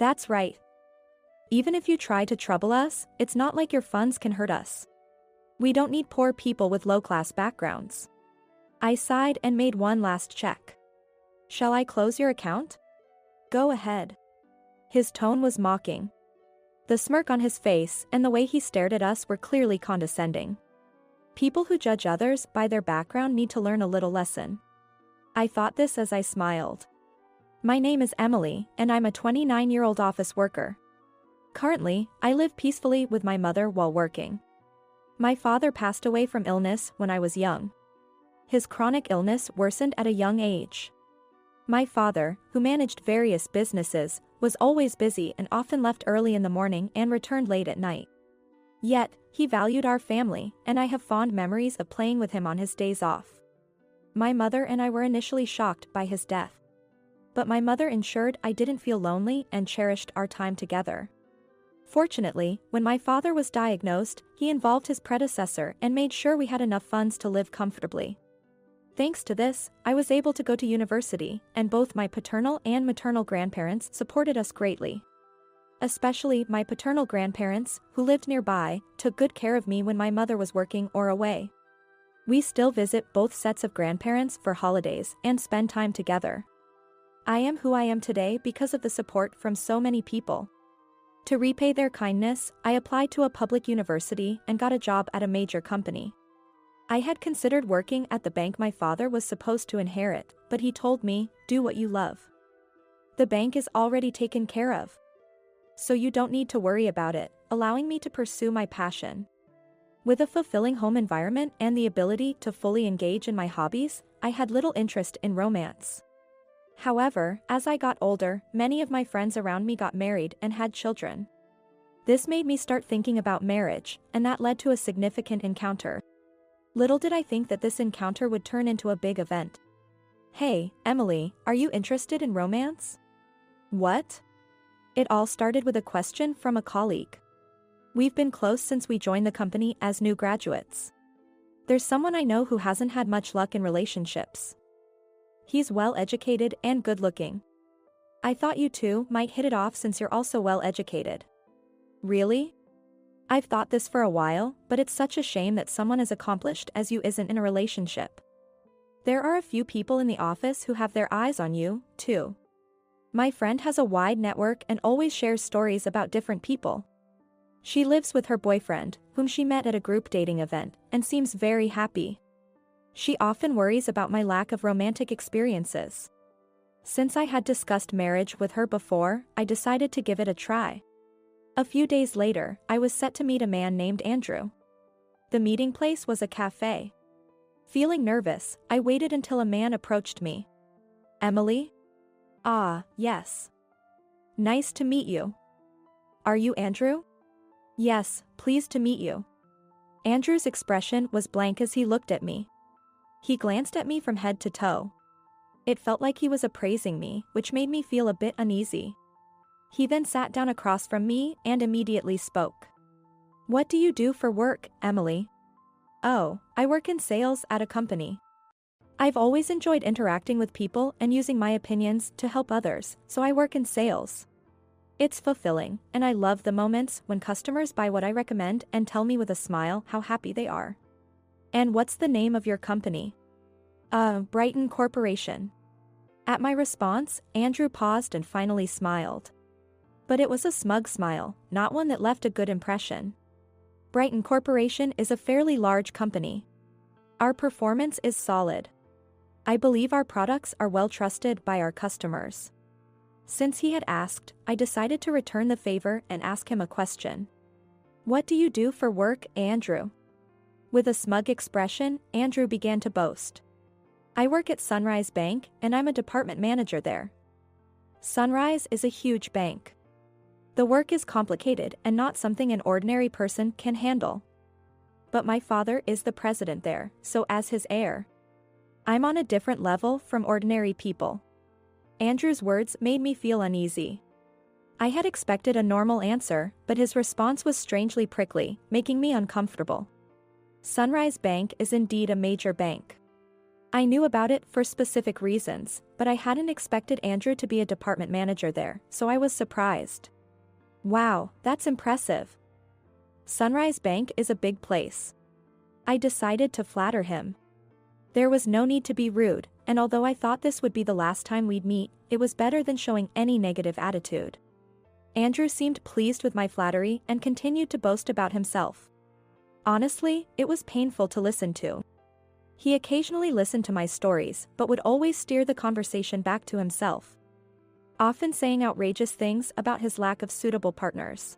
That's right. Even if you try to trouble us, it's not like your funds can hurt us. We don't need poor people with low-class backgrounds. I sighed and made one last check. Shall I close your account? Go ahead. His tone was mocking. The smirk on his face and the way he stared at us were clearly condescending. People who judge others by their background need to learn a little lesson. I thought this as I smiled. My name is Emily, and I'm a 29-year-old office worker. Currently, I live peacefully with my mother while working. My father passed away from illness when I was young. His chronic illness worsened at a young age. My father, who managed various businesses, was always busy and often left early in the morning and returned late at night. Yet, he valued our family, and I have fond memories of playing with him on his days off. My mother and I were initially shocked by his death. But my mother ensured I didn't feel lonely and cherished our time together. Fortunately, when my father was diagnosed, he involved his predecessor and made sure we had enough funds to live comfortably. Thanks to this, I was able to go to university, and both my paternal and maternal grandparents supported us greatly. Especially my paternal grandparents, who lived nearby, took good care of me when my mother was working or away. We still visit both sets of grandparents for holidays and spend time together. I am who I am today because of the support from so many people. To repay their kindness, I applied to a public university and got a job at a major company. I had considered working at the bank my father was supposed to inherit, but he told me, "Do what you love. The bank is already taken care of. So you don't need to worry about it," allowing me to pursue my passion. With a fulfilling home environment and the ability to fully engage in my hobbies, I had little interest in romance. However, as I got older, many of my friends around me got married and had children. This made me start thinking about marriage, and that led to a significant encounter. Little did I think that this encounter would turn into a big event. "Hey, Emily, are you interested in romance?" "What?" It all started with a question from a colleague. We've been close since we joined the company as new graduates. There's someone I know who hasn't had much luck in relationships. He's well-educated and good-looking. I thought you two might hit it off since you're also well-educated. Really? I've thought this for a while, but it's such a shame that someone as accomplished as you isn't in a relationship. There are a few people in the office who have their eyes on you, too. My friend has a wide network and always shares stories about different people. She lives with her boyfriend, whom she met at a group dating event, and seems very happy. She often worries about my lack of romantic experiences. Since I had discussed marriage with her before, I decided to give it a try. A few days later, I was set to meet a man named Andrew. The meeting place was a cafe. Feeling nervous, I waited until a man approached me. "Emily?" "Ah, yes. Nice to meet you. Are you Andrew?" "Yes, pleased to meet you." Andrew's expression was blank as he looked at me. He glanced at me from head to toe. It felt like he was appraising me, which made me feel a bit uneasy. He then sat down across from me and immediately spoke. "What do you do for work, Emily?" "Oh, I work in sales at a company. I've always enjoyed interacting with people and using my opinions to help others, so I work in sales. It's fulfilling, and I love the moments when customers buy what I recommend and tell me with a smile how happy they are." "And what's the name of your company?" Brighton Corporation." At my response, Andrew paused and finally smiled. But it was a smug smile, not one that left a good impression. Brighton Corporation is a fairly large company. Our performance is solid. I believe our products are well trusted by our customers. Since he had asked, I decided to return the favor and ask him a question. "What do you do for work, Andrew?" With a smug expression, Andrew began to boast. "I work at Sunrise Bank, and I'm a department manager there." Sunrise is a huge bank. The work is complicated and not something an ordinary person can handle. But my father is the president there, so as his heir, I'm on a different level from ordinary people. Andrew's words made me feel uneasy. I had expected a normal answer, but his response was strangely prickly, making me uncomfortable. Sunrise Bank is indeed a major bank. I knew about it for specific reasons, but I hadn't expected Andrew to be a department manager there, so I was surprised. Wow, that's impressive. Sunrise Bank is a big place. I decided to flatter him. There was no need to be rude, and although I thought this would be the last time we'd meet, it was better than showing any negative attitude. Andrew seemed pleased with my flattery and continued to boast about himself. Honestly, it was painful to listen to. He occasionally listened to my stories, but would always steer the conversation back to himself, often saying outrageous things about his lack of suitable partners.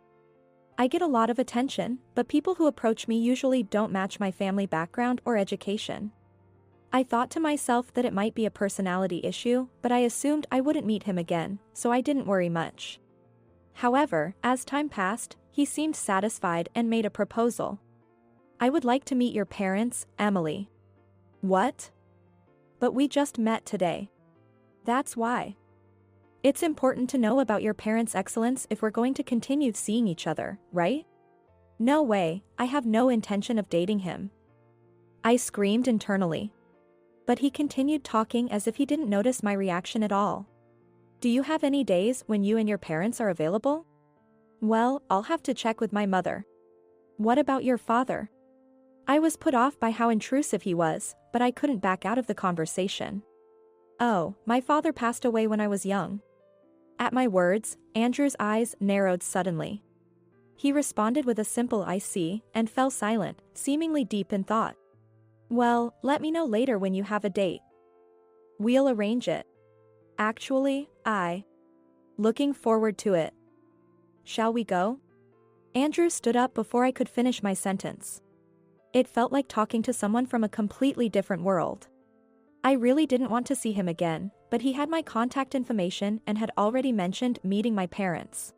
I get a lot of attention, but people who approach me usually don't match my family background or education. I thought to myself that it might be a personality issue, but I assumed I wouldn't meet him again, so I didn't worry much. However, as time passed, he seemed satisfied and made a proposal. I would like to meet your parents, Emily. What? But we just met today. That's why. It's important to know about your parents' excellence if we're going to continue seeing each other, right? No way, I have no intention of dating him. I screamed internally. But he continued talking as if he didn't notice my reaction at all. Do you have any days when you and your parents are available? Well, I'll have to check with my mother. What about your father? I was put off by how intrusive he was, but I couldn't back out of the conversation. Oh, my father passed away when I was young. At my words, Andrew's eyes narrowed suddenly. He responded with a simple "I see," and fell silent, seemingly deep in thought. Well, let me know later when you have a date. We'll arrange it. Actually, looking forward to it. Shall we go? Andrew stood up before I could finish my sentence. It felt like talking to someone from a completely different world. I really didn't want to see him again, but he had my contact information and had already mentioned meeting my parents.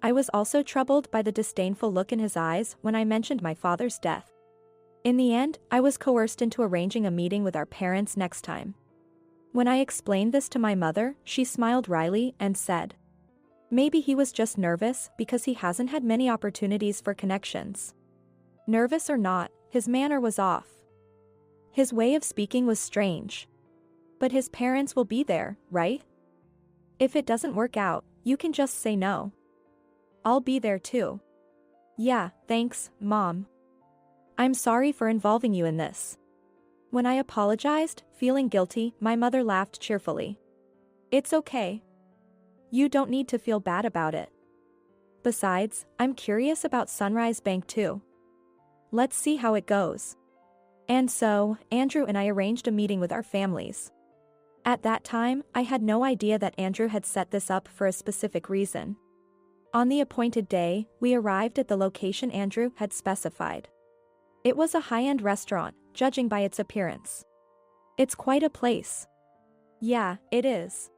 I was also troubled by the disdainful look in his eyes when I mentioned my father's death. In the end, I was coerced into arranging a meeting with our parents next time. When I explained this to my mother, she smiled wryly and said, "Maybe he was just nervous because he hasn't had many opportunities for connections." Nervous or not, his manner was off. His way of speaking was strange. But his parents will be there, right? If it doesn't work out, you can just say no. I'll be there too. Yeah, thanks, Mom. I'm sorry for involving you in this. When I apologized, feeling guilty, my mother laughed cheerfully. It's okay. You don't need to feel bad about it. Besides, I'm curious about Sunrise Bank too. Let's see how it goes. And so, Andrew and I arranged a meeting with our families. At that time, I had no idea that Andrew had set this up for a specific reason. On the appointed day, we arrived at the location Andrew had specified. It was a high-end restaurant, judging by its appearance. It's quite a place. Yeah, it is.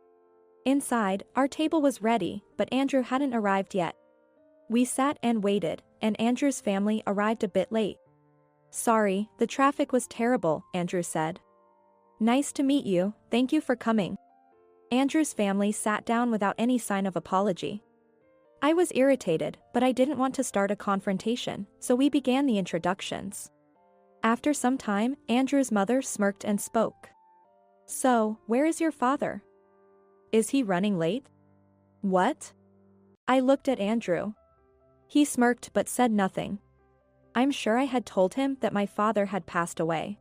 Inside, our table was ready, but Andrew hadn't arrived yet. We sat and waited, and Andrew's family arrived a bit late. Sorry, the traffic was terrible, Andrew said. Nice to meet you, thank you for coming. Andrew's family sat down without any sign of apology. I was irritated, but I didn't want to start a confrontation, so we began the introductions. After some time, Andrew's mother smirked and spoke. So, where is your father? Is he running late? What? I looked at Andrew. He smirked but said nothing. I'm sure I had told him that my father had passed away.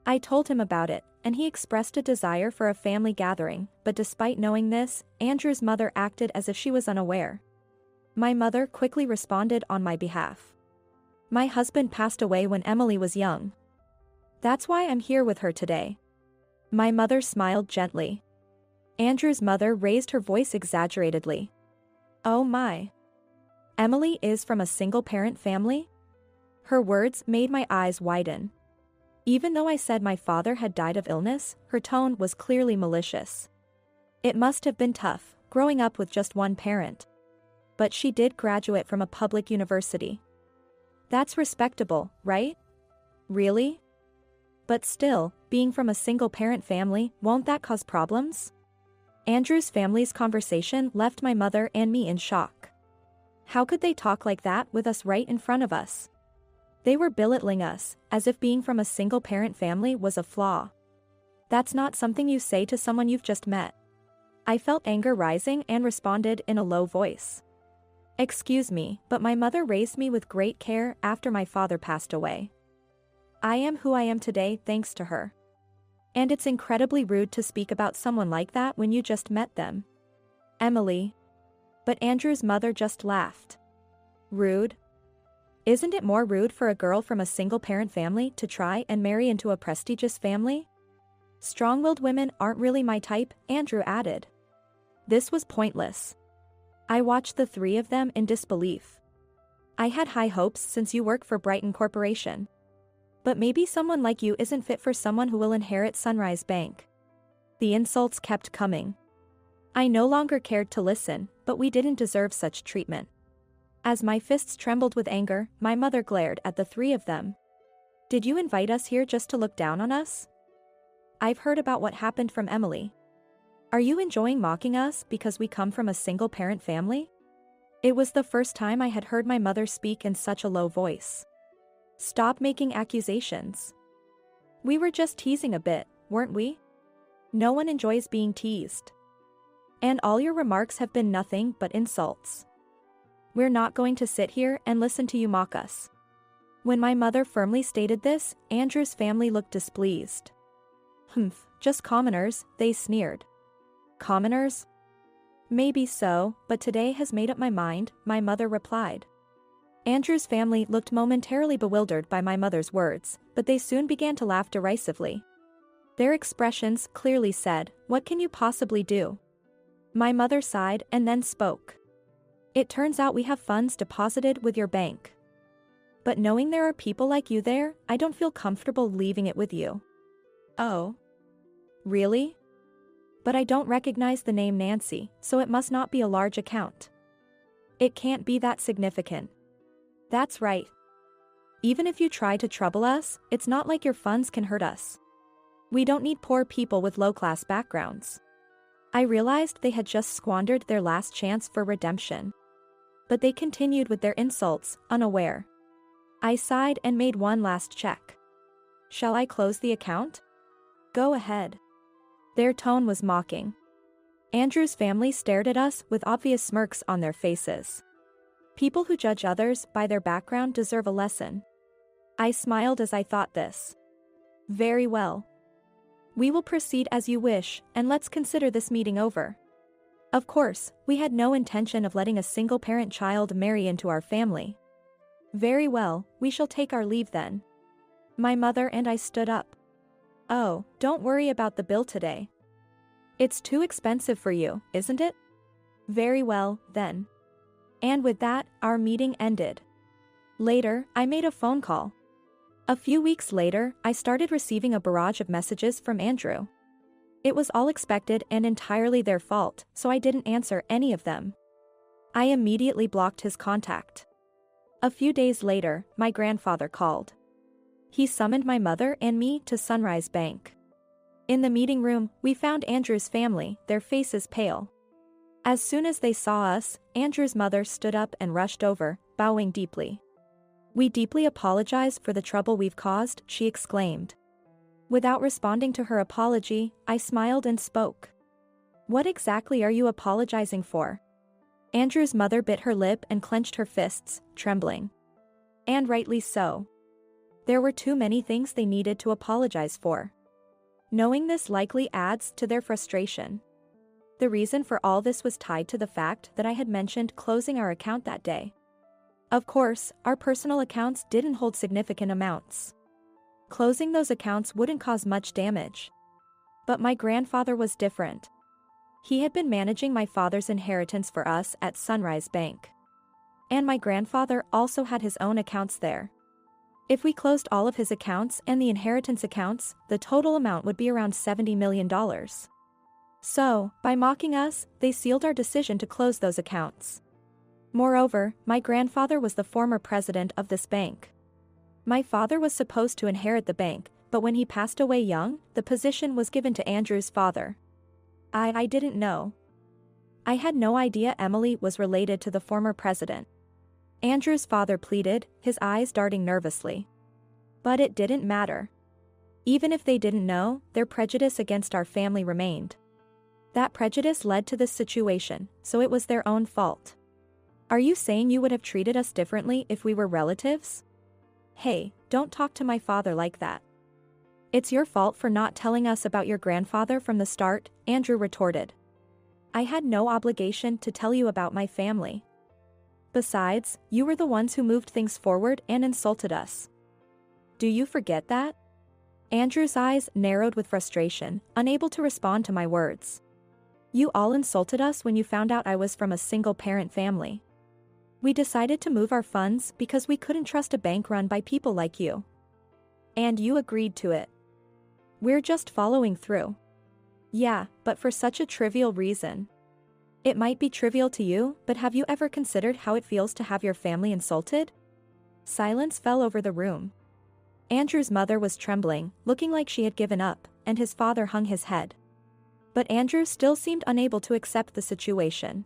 I told him about it, and he expressed a desire for a family gathering, but despite knowing this, Andrew's mother acted as if she was unaware. My mother quickly responded on my behalf. My husband passed away when Emily was young. That's why I'm here with her today. My mother smiled gently. Andrew's mother raised her voice exaggeratedly. Oh my. Emily is from a single-parent family? Her words made my eyes widen. Even though I said my father had died of illness, her tone was clearly malicious. It must have been tough, growing up with just one parent. But she did graduate from a public university. That's respectable, right? Really? But still, being from a single-parent family, won't that cause problems? Andrew's family's conversation left my mother and me in shock. How could they talk like that with us right in front of us? They were belittling us, as if being from a single-parent family was a flaw. That's not something you say to someone you've just met. I felt anger rising and responded in a low voice. Excuse me, but my mother raised me with great care after my father passed away. I am who I am today thanks to her. And it's incredibly rude to speak about someone like that when you just met them. Emily. But Andrew's mother just laughed. Rude? Isn't it more rude for a girl from a single-parent family to try and marry into a prestigious family? Strong-willed women aren't really my type, Andrew added. This was pointless. I watched the three of them in disbelief. I had high hopes since you work for Brighton Corporation. But maybe someone like you isn't fit for someone who will inherit Sunrise Bank. The insults kept coming. I no longer cared to listen, but we didn't deserve such treatment. As my fists trembled with anger, my mother glared at the three of them. Did you invite us here just to look down on us? I've heard about what happened from Emily. Are you enjoying mocking us because we come from a single-parent family? It was the first time I had heard my mother speak in such a low voice. Stop making accusations. We were just teasing a bit, weren't we? No one enjoys being teased. And all your remarks have been nothing but insults. We're not going to sit here and listen to you mock us. When my mother firmly stated this, Andrew's family looked displeased. Just commoners, they sneered. Commoners? Maybe so, but today has made up my mind, my mother replied. Andrew's family looked momentarily bewildered by my mother's words, but they soon began to laugh derisively. Their expressions clearly said, "What can you possibly do?" My mother sighed and then spoke. It turns out we have funds deposited with your bank. But knowing there are people like you there, I don't feel comfortable leaving it with you. Oh. Really? But I don't recognize the name Nancy, so it must not be a large account. It can't be that significant. That's right. Even if you try to trouble us, it's not like your funds can hurt us. We don't need poor people with low-class backgrounds. I realized they had just squandered their last chance for redemption. But they continued with their insults, unaware. I sighed and made one last check. Shall I close the account? Go ahead. Their tone was mocking. Andrew's family stared at us with obvious smirks on their faces. People who judge others by their background deserve a lesson. I smiled as I thought this. Very well. We will proceed as you wish, and let's consider this meeting over. Of course, we had no intention of letting a single-parent child marry into our family. Very well, we shall take our leave then. My mother and I stood up. Oh, don't worry about the bill today. It's too expensive for you, isn't it? Very well, then. And with that, our meeting ended. Later, I made a phone call. A few weeks later, I started receiving a barrage of messages from Andrew. It was all expected and entirely their fault, so I didn't answer any of them. I immediately blocked his contact. A few days later, my grandfather called. He summoned my mother and me to Sunrise Bank. In the meeting room, we found Andrew's family, their faces pale. As soon as they saw us, Andrew's mother stood up and rushed over, bowing deeply. We deeply apologize for the trouble we've caused, she exclaimed. Without responding to her apology, I smiled and spoke. What exactly are you apologizing for? Andrew's mother bit her lip and clenched her fists, trembling. And rightly so. There were too many things they needed to apologize for. Knowing this likely adds to their frustration. The reason for all this was tied to the fact that I had mentioned closing our account that day. Of course, our personal accounts didn't hold significant amounts. Closing those accounts wouldn't cause much damage. But my grandfather was different. He had been managing my father's inheritance for us at Sunrise Bank. And my grandfather also had his own accounts there. If we closed all of his accounts and the inheritance accounts, the total amount would be around $70 million. So, by mocking us, they sealed our decision to close those accounts. Moreover, my grandfather was the former president of this bank. My father was supposed to inherit the bank, but when he passed away young, the position was given to Andrew's father. I didn't know. I had no idea Emily was related to the former president. Andrew's father pleaded, his eyes darting nervously. But it didn't matter. Even if they didn't know, their prejudice against our family remained. That prejudice led to this situation, so it was their own fault. Are you saying you would have treated us differently if we were relatives? Hey, don't talk to my father like that. It's your fault for not telling us about your grandfather from the start, Andrew retorted. I had no obligation to tell you about my family. Besides, you were the ones who moved things forward and insulted us. Do you forget that? Andrew's eyes narrowed with frustration, unable to respond to my words. You all insulted us when you found out I was from a single-parent family. We decided to move our funds because we couldn't trust a bank run by people like you. And you agreed to it. We're just following through. Yeah, but for such a trivial reason. It might be trivial to you, but have you ever considered how it feels to have your family insulted? Silence fell over the room. Andrew's mother was trembling, looking like she had given up, and his father hung his head. But Andrew still seemed unable to accept the situation.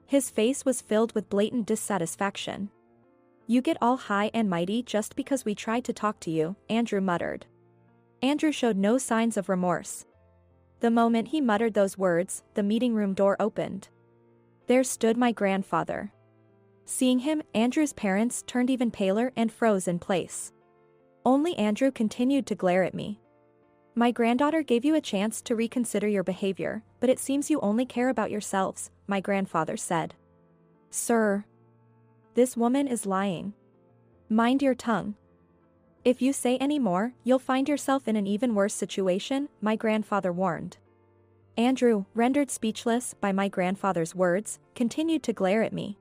His face was filled with blatant dissatisfaction. You get all high and mighty just because we tried to talk to you, Andrew muttered. Andrew showed no signs of remorse. The moment he muttered those words, the meeting room door opened. There stood my grandfather. Seeing him, Andrew's parents turned even paler and froze in place. Only Andrew continued to glare at me. My granddaughter gave you a chance to reconsider your behavior, but it seems you only care about yourselves, my grandfather said. Sir. This woman is lying. Mind your tongue. If you say any more, you'll find yourself in an even worse situation, my grandfather warned. Andrew, rendered speechless by my grandfather's words, continued to glare at me.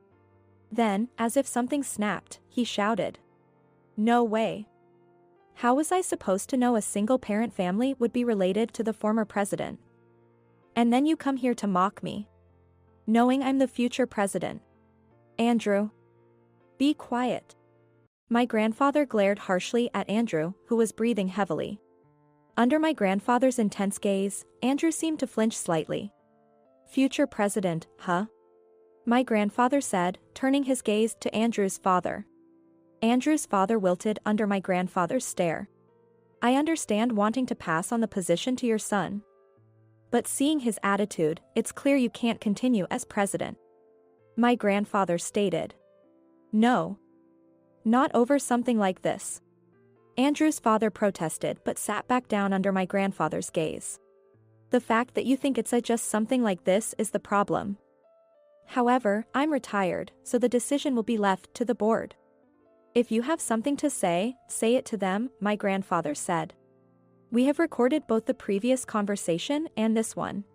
Then, as if something snapped, he shouted. No way. How was I supposed to know a single-parent family would be related to the former president? And then you come here to mock me. Knowing I'm the future president. Andrew. Be quiet. My grandfather glared harshly at Andrew, who was breathing heavily. Under my grandfather's intense gaze, Andrew seemed to flinch slightly. Future president, huh? My grandfather said, turning his gaze to Andrew's father. Andrew's father wilted under my grandfather's stare. I understand wanting to pass on the position to your son. But seeing his attitude, it's clear you can't continue as president. My grandfather stated. No. Not over something like this. Andrew's father protested but sat back down under my grandfather's gaze. The fact that you think it's just something like this is the problem. However, I'm retired, so the decision will be left to the board. If you have something to say it to them, my grandfather said. We have recorded both the previous conversation and this one.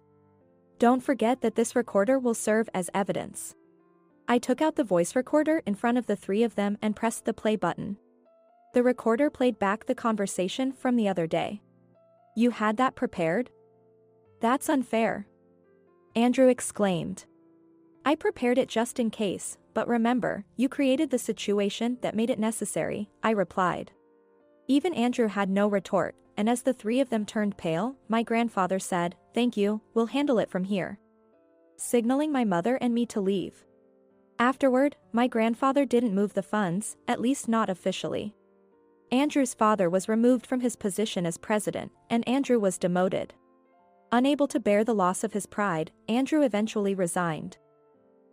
Don't forget that this recorder will serve as evidence. I took out the voice recorder in front of the three of them and pressed the play button. The recorder played back the conversation from the other day. You had that prepared? That's unfair. Andrew exclaimed. I prepared it just in case, but remember, you created the situation that made it necessary, I replied. Even Andrew had no retort, and as the three of them turned pale, my grandfather said, Thank you, we'll handle it from here. Signaling my mother and me to leave. Afterward, my grandfather didn't move the funds, at least not officially. Andrew's father was removed from his position as president, and Andrew was demoted. Unable to bear the loss of his pride, Andrew eventually resigned.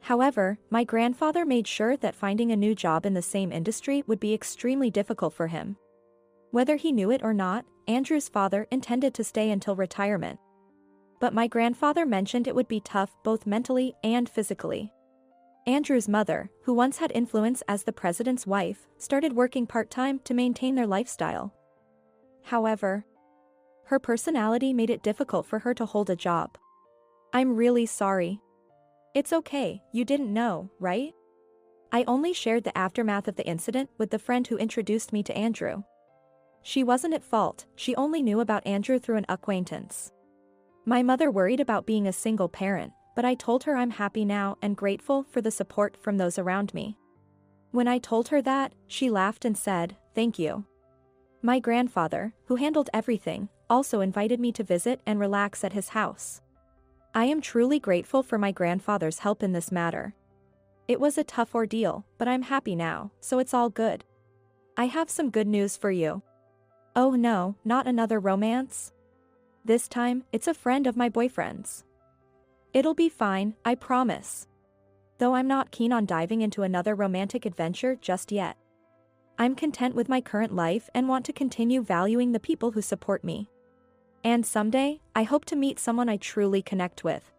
However, my grandfather made sure that finding a new job in the same industry would be extremely difficult for him. Whether he knew it or not, Andrew's father intended to stay until retirement. But my grandfather mentioned it would be tough both mentally and physically. Andrew's mother, who once had influence as the president's wife, started working part-time to maintain their lifestyle. However, her personality made it difficult for her to hold a job. I'm really sorry. It's okay, you didn't know, right? I only shared the aftermath of the incident with the friend who introduced me to Andrew. She wasn't at fault, she only knew about Andrew through an acquaintance. My mother worried about being a single parent, but I told her I'm happy now and grateful for the support from those around me. When I told her that, she laughed and said, Thank you. My grandfather, who handled everything, also invited me to visit and relax at his house. I am truly grateful for my grandfather's help in this matter. It was a tough ordeal, but I'm happy now, so it's all good. I have some good news for you. Oh no, not another romance? This time, it's a friend of my boyfriend's. It'll be fine, I promise. Though I'm not keen on diving into another romantic adventure just yet. I'm content with my current life and want to continue valuing the people who support me. And someday, I hope to meet someone I truly connect with.